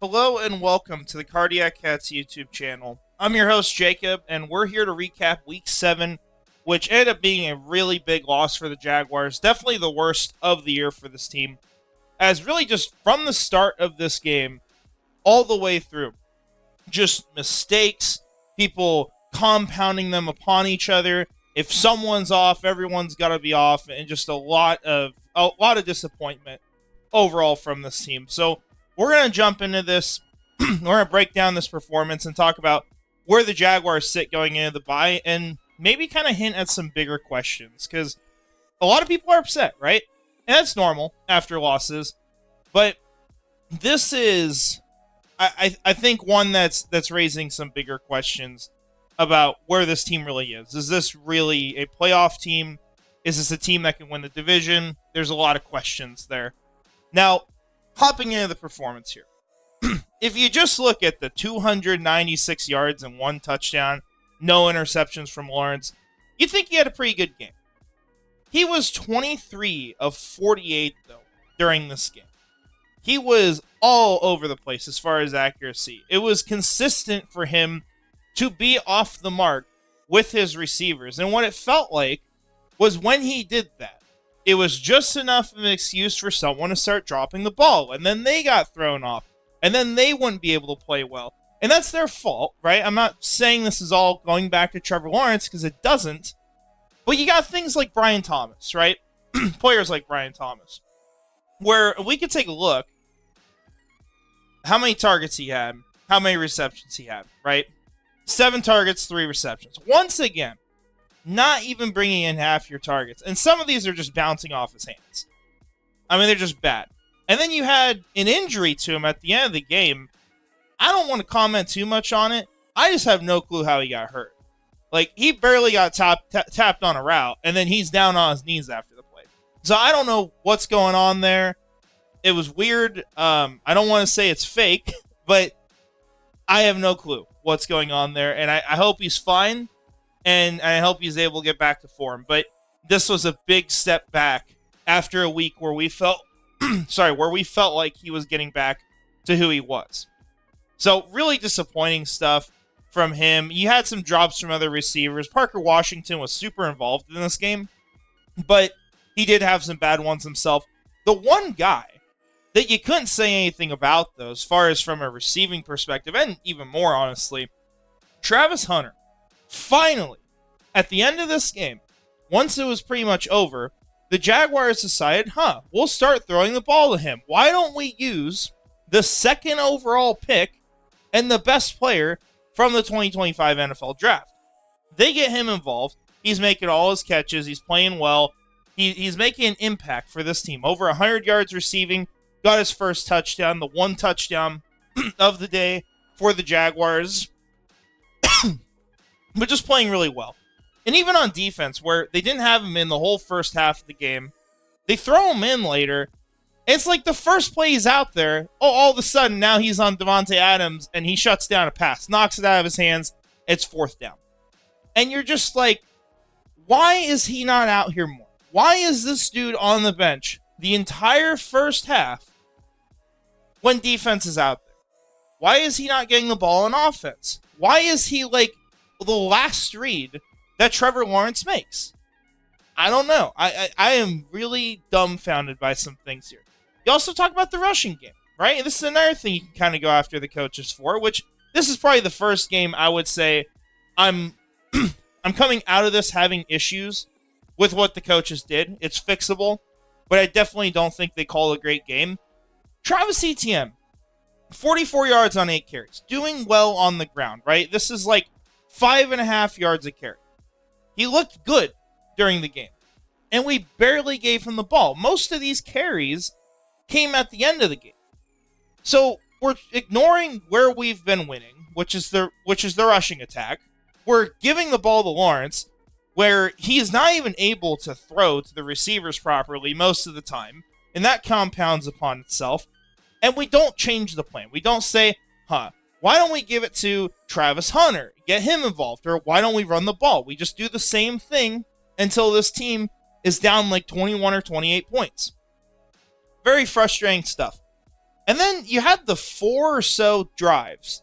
Hello and welcome to the Cardiac Cats YouTube channel. I'm your host Jacob, and we're here to recap Week 7, which ended up being a really big loss for the Jaguars. Definitely the worst of the year for this team, as really just from the start of this game all the way through, just mistakes, people compounding them upon each other. If someone's off, everyone's got to be off, and just a lot of disappointment overall from this team. So we're going to jump into this. We're going to break down this performance and talk about where the Jaguars sit going into the bye and maybe kind of hint at some bigger questions, because a lot of people are upset, right? And that's normal after losses. But this is, I think, one that's raising some bigger questions about where this team really is. Is this really a playoff team? Is this a team that can win the division? There's a lot of questions there. Now, hopping into the performance here. If you just look at the 296 yards and 1 touchdown, no interceptions from Lawrence, you'd think he had a pretty good game. He was 23 of 48, though, during this game. He was all over the place as far as accuracy. It was consistent for him to be off the mark with his receivers. And what it felt like was when he did that, it was just enough of an excuse for someone to start dropping the ball. And then they got thrown off. And then they wouldn't be able to play well. And that's their fault, right? I'm not saying this is all going back to Trevor Lawrence, because it doesn't. But you got things like Brian Thomas, right? Players like Brian Thomas. Where we could take a look how many targets he had, how many receptions he had, right? 7 targets, 3 receptions. Once again, not even bringing in half your targets. And some of these are just bouncing off his hands. I mean, they're just bad. And then you had an injury to him at the end of the game. I don't want to comment too much on it. I just have no clue how he got hurt. Like, he barely got tapped on a route, and then he's down on his knees after the play. So I don't know what's going on there. It was weird. I don't want to say it's fake, but I have no clue what's going on there. And I hope he's fine. And I hope he's able to get back to form. But this was a big step back after a week where we felt, where we felt like he was getting back to who he was. So really disappointing stuff from him. You had some drops from other receivers. Parker Washington was super involved in this game, but he did have some bad ones himself. The one guy that you couldn't say anything about, though, as far as from a receiving perspective, and even more honestly, Travis Hunter. Finally, at the end of this game, once it was pretty much over, the Jaguars decided, we'll start throwing the ball to him. Why don't we use the 2nd overall pick and the best player from the 2025 NFL Draft? They get him involved. He's making all his catches. He's playing well. He's making an impact for this team. Over 100 yards receiving. Got his first touchdown, the 1 touchdown of the day for the Jaguars. But just playing really well. And even on defense, where they didn't have him in the whole first half of the game, they throw him in later. It's like the first play he's out there, all of a sudden now he's on Devontae Adams and he shuts down a pass, knocks it out of his hands. It's 4th down. And you're just like, why is he not out here more? Why is this dude on the bench the entire first half when defense is out there? Why is he not getting the ball on offense? Why is he like the last read that Trevor Lawrence makes? I don't know. I am really dumbfounded by some things here. You also talk about the rushing game, right? And this is another thing you can kind of go after the coaches for, which this is probably the first game I would say I'm coming out of this having issues with what the coaches did. It's fixable, but I definitely don't think they call a great game. Travis Etienne, 44 yards on 8 carries, doing well on the ground, right? This is like 5.5 yards a carry. He looked good during the game, and we barely gave him the ball. Most of these carries came at the end of the game. So we're ignoring where we've been winning, which is the rushing attack. We're giving the ball to Lawrence, where he's not even able to throw to the receivers properly most of the time, and that compounds upon itself. And we don't change the plan. We don't say, why don't we give it to Travis Hunter, get him involved, or why don't we run the ball? We just do the same thing until this team is down like 21 or 28 points. Very frustrating stuff. And then you had the 4 or so drives.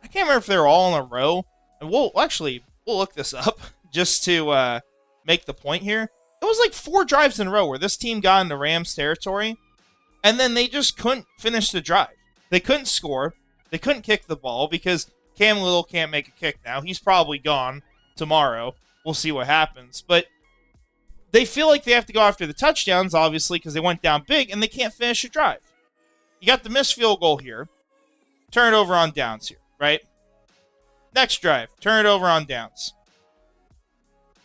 I can't remember if they were all in a row. And we'll look this up just to make the point here. It was like 4 drives in a row where this team got into Rams territory, and then they just couldn't finish the drive. They couldn't score. They couldn't kick the ball because Cam Little can't make a kick now. He's probably gone tomorrow. We'll see what happens. But they feel like they have to go after the touchdowns, obviously, because they went down big, and they can't finish a drive. You got the missed field goal here. Turn it over on downs here, right? Next drive, turn it over on downs.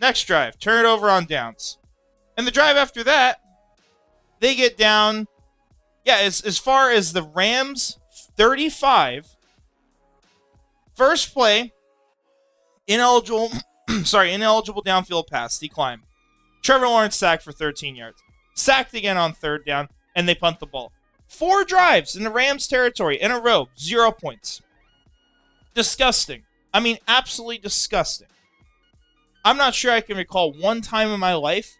Next drive, turn it over on downs. And the drive after that, they get down, as far as the Rams 35. First play, ineligible downfield pass, decline. Trevor Lawrence sacked for 13 yards. Sacked again on third down, and they punt the ball. 4 drives in the Rams territory in a row, 0 points. Disgusting. I mean, absolutely disgusting. I'm not sure I can recall one time in my life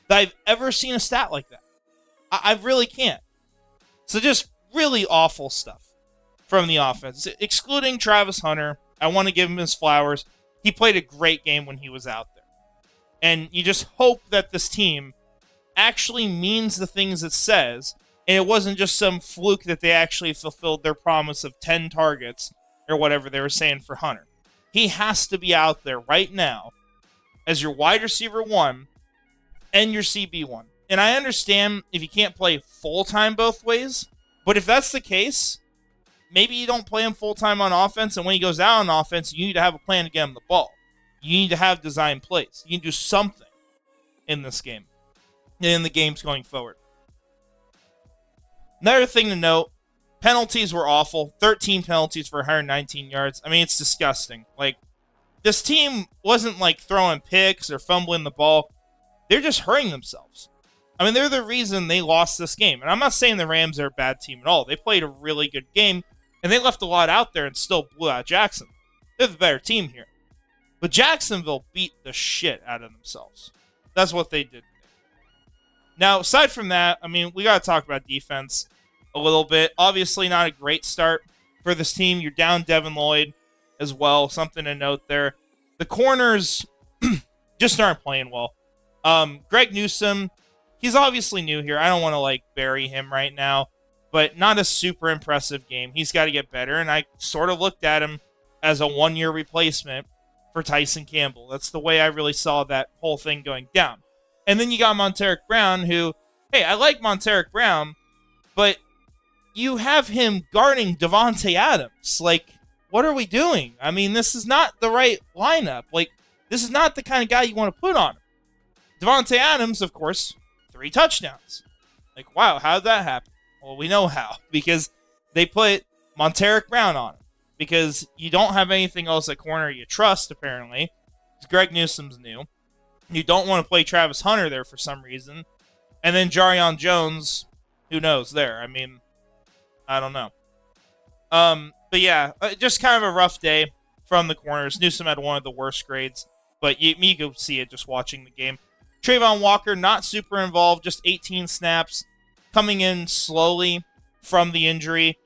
that I've ever seen a stat like that. I really can't. So just really awful stuff from the offense. Excluding Travis Hunter, I want to give him his flowers. He played a great game when he was out there. And you just hope that this team actually means the things it says, and it wasn't just some fluke that they actually fulfilled their promise of 10 targets or whatever they were saying for Hunter. He has to be out there right now as your wide receiver 1 and your CB1. And I understand if you can't play full-time both ways, but if that's the case, maybe you don't play him full-time on offense, and when he goes out on offense, you need to have a plan to get him the ball. You need to have design plays. You need to do something in this game and in the games going forward. Another thing to note, penalties were awful. 13 penalties for 119 yards. I mean, it's disgusting. Like, this team wasn't like throwing picks or fumbling the ball. They're just hurting themselves. I mean, they're the reason they lost this game. And I'm not saying the Rams are a bad team at all. They played a really good game, and they left a lot out there and still blew out Jackson. They're the better team here. But Jacksonville beat the shit out of themselves. That's what they did. Now, aside from that, I mean, we got to talk about defense a little bit. Obviously, not a great start for this team. You're down Devin Lloyd as well. Something to note there. The corners just aren't playing well. Greg Newsome, he's obviously new here. I don't want to, bury him right now. But not a super impressive game. He's got to get better. And I sort of looked at him as a 1-year replacement for Tyson Campbell. That's the way I really saw that whole thing going down. And then you got Monteric Brown, who, hey, I like Monteric Brown, but you have him guarding Devontae Adams. What are we doing? I mean, this is not the right lineup. This is not the kind of guy you want to put on him. Devontae Adams, of course, 3 touchdowns. Wow, how did that happen? Well, we know how, because they put Monteric Brown on him. Because you don't have anything else at corner you trust, apparently. Greg Newsome's new. You don't want to play Travis Hunter there for some reason. And then Jarion Jones, who knows there? I mean, I don't know. But yeah, just kind of a rough day from the corners. Newsome had one of the worst grades, but you could see it just watching the game. Trayvon Walker, not super involved, just 18 snaps, coming in slowly from the injury.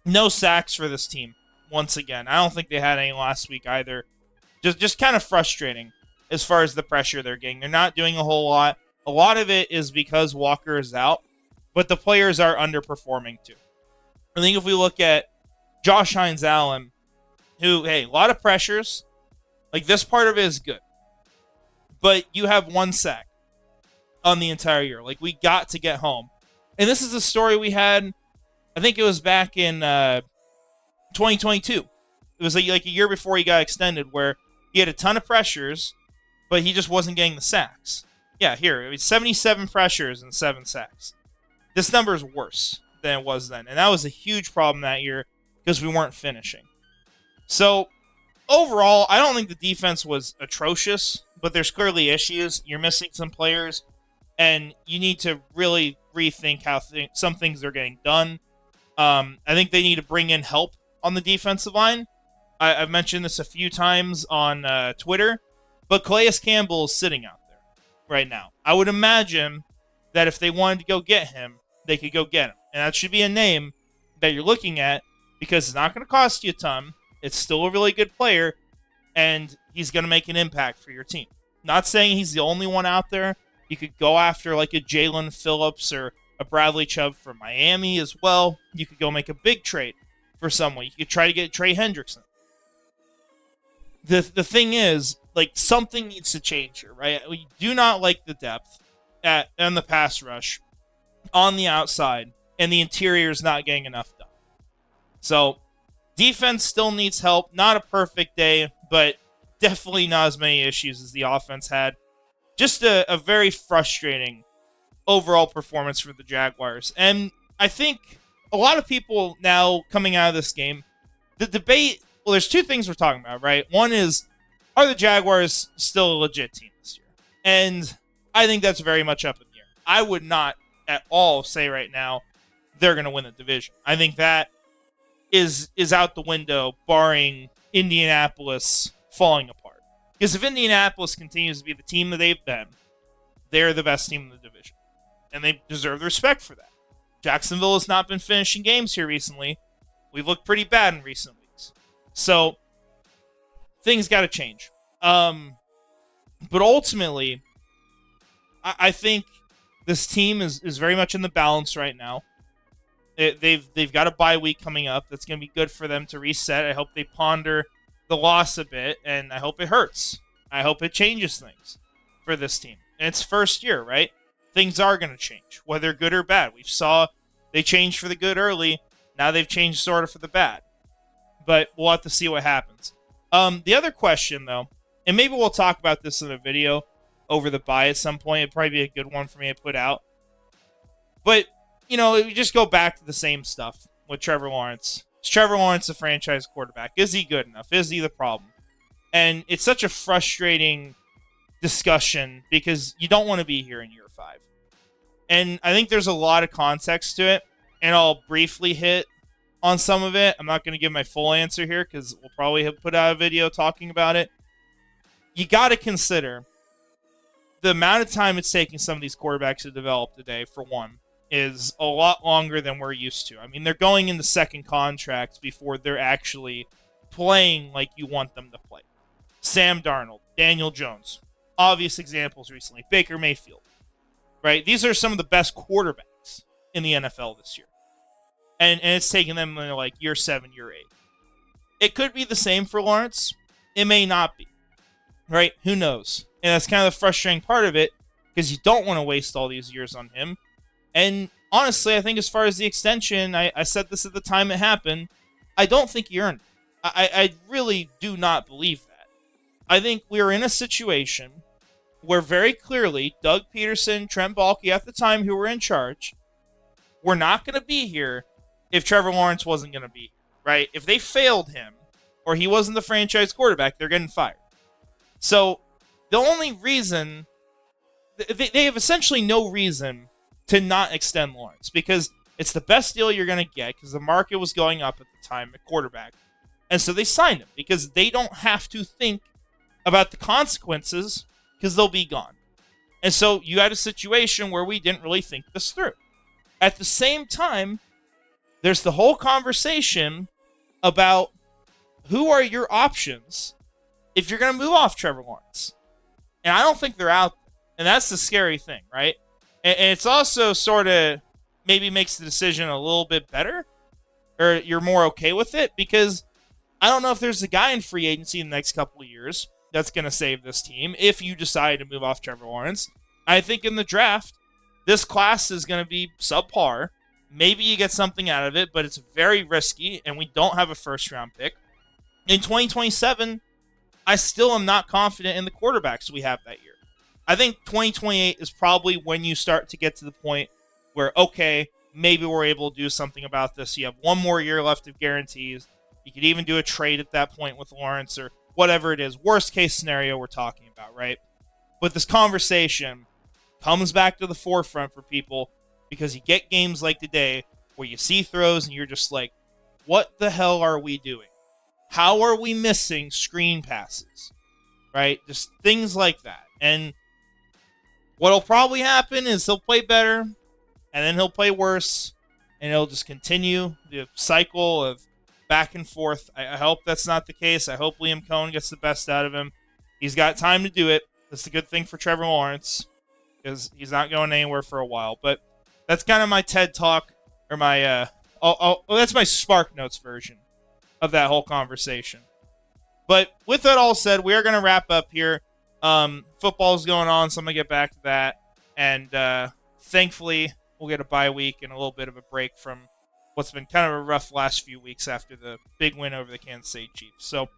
No sacks for this team, once again. I don't think they had any last week either. Just kind of frustrating as far as the pressure they're getting. They're not doing a whole lot. A lot of it is because Walker is out, but the players are underperforming too. I think if we look at Josh Hines-Allen, who, hey, a lot of pressures. This part of it is good. But you have 1 sack on the entire year. We got to get home. And this is a story we had, I think it was back in 2022. It was like a year before he got extended, where he had a ton of pressures, but he just wasn't getting the sacks. Yeah, here, it was 77 pressures and 7 sacks. This number is worse than it was then, and that was a huge problem that year because we weren't finishing. So, overall, I don't think the defense was atrocious, but there's clearly issues. You're missing some players, and you need to really rethink how some things are getting done. I think they need to bring in help on the defensive line. I've mentioned this a few times on Twitter, but Calais Campbell is sitting out there right now. I would imagine that if they wanted to go get him, they could go get him. And that should be a name that you're looking at because it's not going to cost you a ton. It's still a really good player, and he's going to make an impact for your team. Not saying he's the only one out there. You could go after like a Jalen Phillips or a Bradley Chubb from Miami as well. You could go make a big trade for someone. You could try to get Trey Hendrickson. The thing is, like, something needs to change here, right? We do not like the depth on the pass rush on the outside, and the interior is not getting enough done. So defense still needs help. Not a perfect day, but definitely not as many issues as the offense had. Just a very frustrating overall performance for the Jaguars. And I think a lot of people now coming out of this game, the debate, well, there's two things we're talking about, right? One is, are the Jaguars still a legit team this year? And I think that's very much up in the air. I would not at all say right now they're going to win the division. I think that is out the window, barring Indianapolis falling apart. Because if Indianapolis continues to be the team that they've been, they're the best team in the division. And they deserve the respect for that. Jacksonville has not been finishing games here recently. We've looked pretty bad in recent weeks. So, things got to change. But ultimately, I think this team is very much in the balance right now. They've got a bye week coming up. That's going to be good for them to reset. I hope they ponder the loss a bit, and I hope it hurts. I hope it changes things for this team. And it's first year, right? Things are going to change, whether good or bad. We saw they changed for the good early. Now they've changed sort of for the bad. But we'll have to see what happens. The other question, though, and maybe we'll talk about this in a video over the bye at some point. It'd probably be a good one for me to put out. But, you know, we just go back to the same stuff with Trevor Lawrence. Is Trevor Lawrence a franchise quarterback? Is he good enough? Is he the problem? And it's such a frustrating discussion because you don't want to be here in year 5. And I think there's a lot of context to it, and I'll briefly hit on some of it. I'm not going to give my full answer here because we'll probably have put out a video talking about it. You got to consider the amount of time it's taking some of these quarterbacks to develop today, for one, is a lot longer than we're used to. I mean, they're going into second contracts before they're actually playing like you want them to play. Sam Darnold, Daniel Jones, obvious examples recently. Baker Mayfield, right? These are some of the best quarterbacks in the NFL this year. And it's taken them like year 7, year 8. It could be the same for Lawrence. It may not be, right? Who knows? And that's kind of the frustrating part of it because you don't want to waste all these years on him. And honestly, I think as far as the extension, I said this at the time it happened, I don't think he earned it. I really do not believe that. I think we are in a situation where very clearly Doug Peterson, Trent Baalke at the time who were in charge, were not going to be here if Trevor Lawrence wasn't going to be here, right? If they failed him or he wasn't the franchise quarterback, they're getting fired. So the only reason, they have essentially no reason to not extend Lawrence because it's the best deal you're going to get because the market was going up at the time at quarterback. And so they signed him because they don't have to think about the consequences because they'll be gone. And so you had a situation where we didn't really think this through. At the same time, there's the whole conversation about who are your options if you're going to move off Trevor Lawrence. And I don't think they're out there. And that's the scary thing, right? And it's also sort of maybe makes the decision a little bit better, or you're more okay with it, because I don't know if there's a guy in free agency in the next couple of years that's going to save this team if you decide to move off Trevor Lawrence. I think in the draft, this class is going to be subpar. Maybe you get something out of it, but it's very risky, and we don't have a first-round pick. In 2027, I still am not confident in the quarterbacks we have that year. I think 2028 is probably when you start to get to the point where, okay, maybe we're able to do something about this. You have one more year left of guarantees. You could even do a trade at that point with Lawrence or whatever it is. Worst case scenario we're talking about, right? But this conversation comes back to the forefront for people because you get games like today where you see throws and you're just like, what the hell are we doing? How are we missing screen passes? Right? Just things like that. And what'll probably happen is they'll play better. and then he'll play worse, and it'll just continue the cycle of back and forth. I hope that's not the case. I hope Liam Cohen gets the best out of him. He's got time to do it. That's a good thing for Trevor Lawrence because he's not going anywhere for a while. But that's kind of my TED Talk, or my that's my Spark Notes version of that whole conversation. But with that all said, we are going to wrap up here. Football's going on, so I'm going to get back to that. And thankfully, we'll get a bye week and a little bit of a break from what's been kind of a rough last few weeks after the big win over the Kansas City Chiefs. So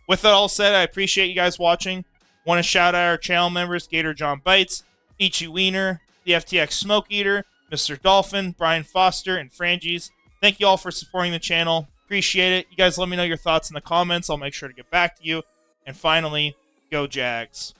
with that all said, I appreciate you guys watching. Want to shout out our channel members, Gator John Bites, Ichi Wiener, the FTX Smoke Eater, Mr. Dolphin, Brian Foster, and Frangies. Thank you all for supporting the channel. Appreciate it. You guys let me know your thoughts in the comments. I'll make sure to get back to you. And finally, go Jags.